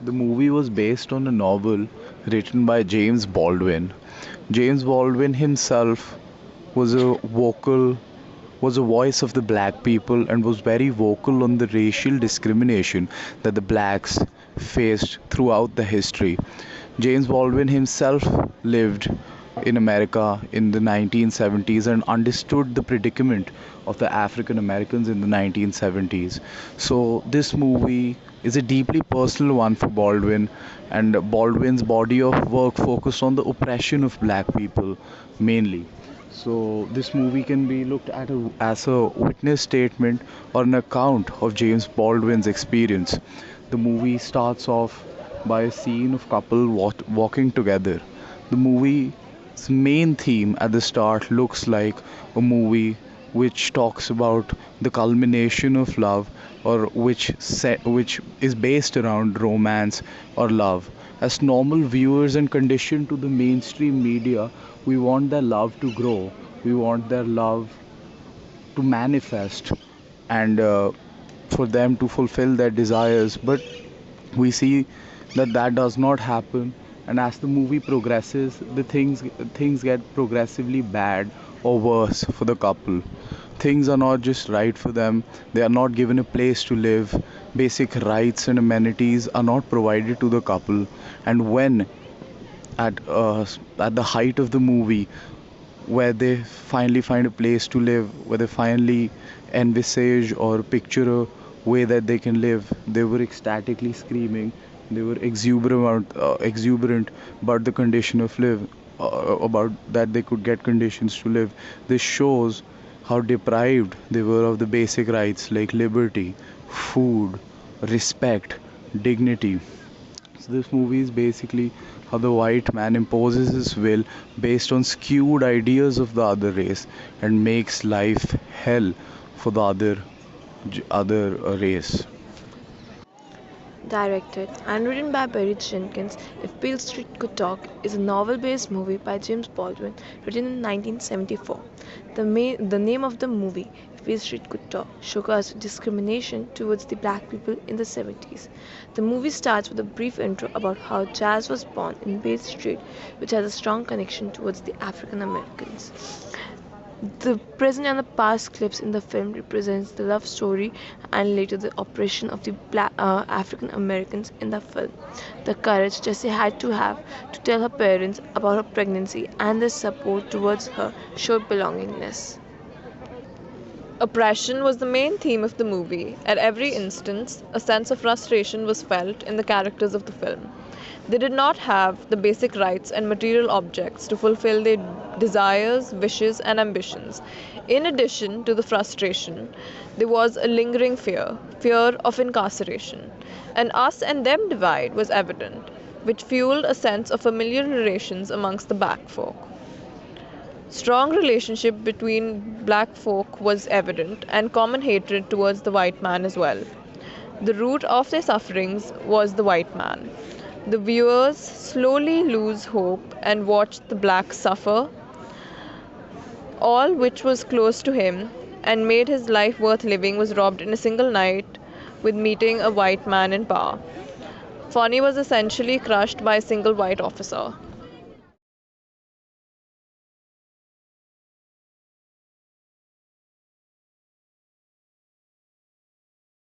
The movie was based on a novel written by James Baldwin. James Baldwin himself was a vocal was a voice of the black people and was very vocal on the racial discrimination that the blacks faced throughout the history. James Baldwin himself lived in America in the 1970s and understood the predicament of the African Americans in the 1970s. So, this movie is a deeply personal one for Baldwin, and Baldwin's body of work focused on the oppression of black people mainly. So, this movie can be looked at as a witness statement or an account of James Baldwin's experience. The movie starts off by a scene of couple walking together. The movie's main theme at the start looks like a movie which talks about the culmination of love, or which is based around romance or love. As normal viewers and conditioned to the mainstream media, we want their love to grow, we want their love to manifest, and for them to fulfill their desires. But we see that that does not happen, and as the movie progresses, the things get progressively bad or worse for the couple. Things are not just right for them, they are not given a place to live, basic rights and amenities are not provided to the couple. And when at the height of the movie, where they finally find a place to live, where they finally envisage or picture a way that they can live, they were ecstatically screaming. They were exuberant about the condition of live, about that they could get conditions to live. This shows how deprived they were of the basic rights like liberty, food, respect, dignity. So this movie is basically how the white man imposes his will based on skewed ideas of the other race and makes life hell for the other race. Directed and written by Barry Jenkins, If Beale Street Could Talk is a novel-based movie by James Baldwin written in 1974. The name of the movie, If Beale Street Could Talk, showcases discrimination towards the black people in the 70s. The movie starts with a brief intro about how jazz was born in Beale Street, which has a strong connection towards the African Americans. The present and the past clips in the film represents the love story and later the oppression of the African Americans in the film. The courage Jessie had to have to tell her parents about her pregnancy and their support towards her showed belongingness. Oppression was the main theme of the movie. At every instance, a sense of frustration was felt in the characters of the film. They did not have the basic rights and material objects to fulfill their desires, wishes, and ambitions. In addition to the frustration, there was a lingering fear of incarceration. An us and them divide was evident, which fueled a sense of familiar relations amongst the black folk. Strong relationship between black folk was evident, and common hatred towards the white man as well. The root of their sufferings was the white man. The viewers slowly lose hope and watch the black suffer, all which was close to him and made his life worth living was robbed in a single night with meeting a white man in power. Fonny was essentially crushed by a single white officer.